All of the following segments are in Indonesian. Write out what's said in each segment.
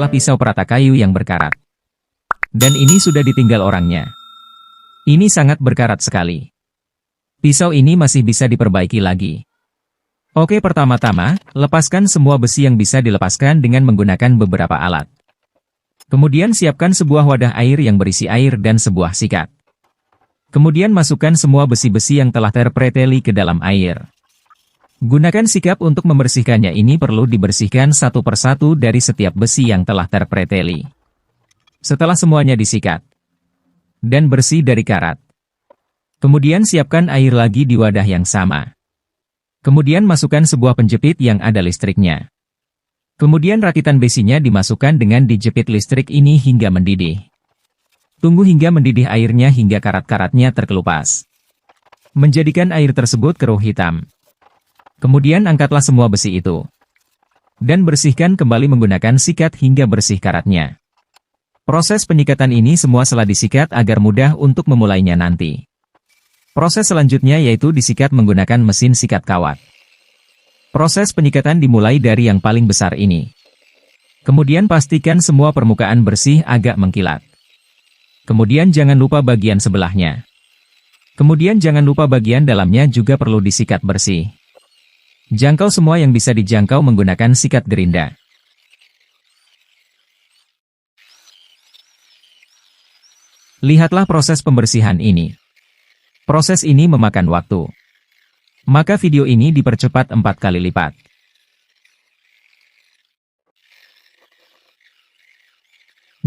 adalah pisau perata kayu yang berkarat. Dan ini sudah ditinggal orangnya. Ini sangat berkarat sekali. Pisau ini masih bisa diperbaiki lagi. Oke, pertama-tama, lepaskan semua besi yang bisa dilepaskan dengan menggunakan beberapa alat. Kemudian siapkan sebuah wadah air yang berisi air dan sebuah sikat. Kemudian masukkan semua besi-besi yang telah terpreteli ke dalam air. Gunakan sikat untuk membersihkannya. Ini perlu dibersihkan satu persatu dari setiap besi yang telah terpreteli. Setelah semuanya disikat dan bersih dari karat, kemudian siapkan air lagi di wadah yang sama. Kemudian masukkan sebuah penjepit yang ada listriknya. Kemudian rakitan besinya dimasukkan dengan dijepit listrik ini hingga mendidih. Tunggu hingga mendidih airnya hingga karat-karatnya terkelupas, menjadikan air tersebut keruh hitam. Kemudian angkatlah semua besi itu dan bersihkan kembali menggunakan sikat hingga bersih karatnya. Proses penyikatan ini semua setelah disikat agar mudah untuk memulainya nanti. Proses selanjutnya yaitu disikat menggunakan mesin sikat kawat. Proses penyikatan dimulai dari yang paling besar ini. Kemudian pastikan semua permukaan bersih agak mengkilat. Kemudian jangan lupa bagian sebelahnya. Kemudian jangan lupa bagian dalamnya juga perlu disikat bersih. Jangkau semua yang bisa dijangkau menggunakan sikat gerinda. Lihatlah proses pembersihan ini. Proses ini memakan waktu. Maka video ini dipercepat 4 kali lipat.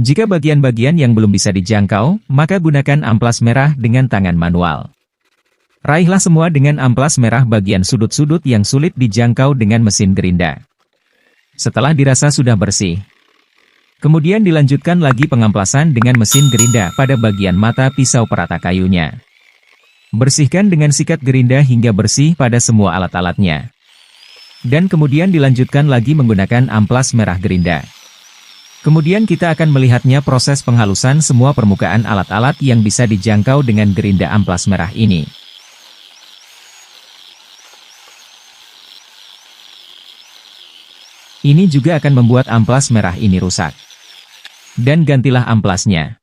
Jika bagian-bagian yang belum bisa dijangkau, maka gunakan amplas merah dengan tangan manual. Raihlah semua dengan amplas merah bagian sudut-sudut yang sulit dijangkau dengan mesin gerinda. Setelah dirasa sudah bersih, kemudian dilanjutkan lagi pengamplasan dengan mesin gerinda pada bagian mata pisau perata kayunya. Bersihkan dengan sikat gerinda hingga bersih pada semua alat-alatnya. Dan kemudian dilanjutkan lagi menggunakan amplas merah gerinda. Kemudian kita akan melihatnya proses penghalusan semua permukaan alat-alat yang bisa dijangkau dengan gerinda amplas merah ini. Ini juga akan membuat amplas merah ini rusak. Dan gantilah amplasnya.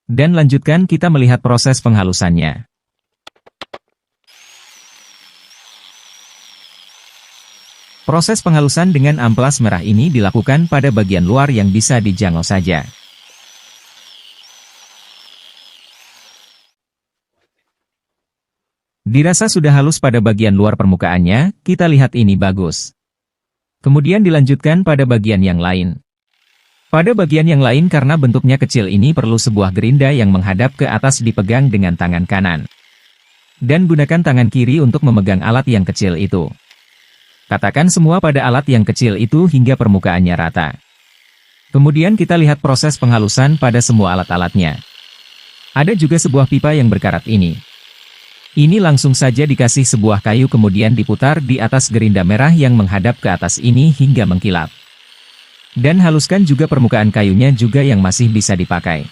Dan lanjutkan kita melihat proses penghalusannya. Proses penghalusan dengan amplas merah ini dilakukan pada bagian luar yang bisa dijangkau saja. Dirasa sudah halus pada bagian luar permukaannya, kita lihat ini bagus. Kemudian dilanjutkan pada bagian yang lain. Pada bagian yang lain karena bentuknya kecil ini perlu sebuah gerinda yang menghadap ke atas dipegang dengan tangan kanan. Dan gunakan tangan kiri untuk memegang alat yang kecil itu. Katakan semua pada alat yang kecil itu hingga permukaannya rata. Kemudian kita lihat proses penghalusan pada semua alat-alatnya. Ada juga sebuah pipa yang berkarat ini. Ini langsung saja dikasih sebuah kayu kemudian diputar di atas gerinda merah yang menghadap ke atas ini hingga mengkilap. Dan haluskan juga permukaan kayunya juga yang masih bisa dipakai.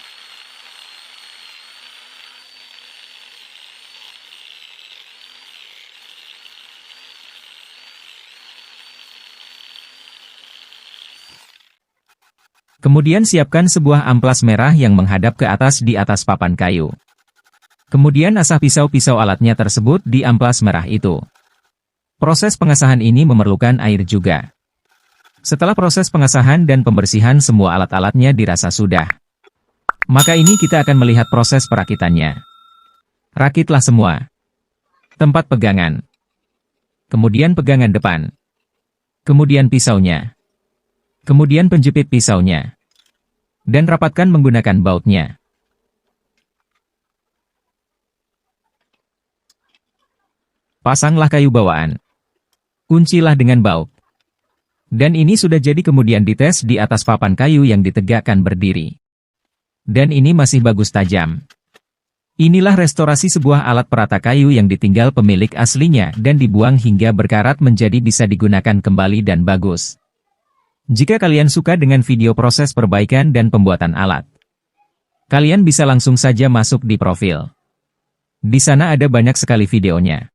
Kemudian siapkan sebuah amplas merah yang menghadap ke atas di atas papan kayu. Kemudian asah pisau-pisau alatnya tersebut di amplas merah itu. Proses pengasahan ini memerlukan air juga. Setelah proses pengasahan dan pembersihan semua alat-alatnya dirasa sudah. Maka ini kita akan melihat proses perakitannya. Rakitlah semua. Tempat pegangan. Kemudian pegangan depan. Kemudian pisaunya. Kemudian penjepit pisaunya. Dan rapatkan menggunakan bautnya. Pasanglah kayu bawaan. Kuncilah dengan baut. Dan ini sudah jadi kemudian dites di atas papan kayu yang ditegakkan berdiri. Dan ini masih bagus tajam. Inilah restorasi sebuah alat perata kayu yang ditinggal pemilik aslinya dan dibuang hingga berkarat menjadi bisa digunakan kembali dan bagus. Jika kalian suka dengan video proses perbaikan dan pembuatan alat, kalian bisa langsung saja masuk di profil. Di sana ada banyak sekali videonya.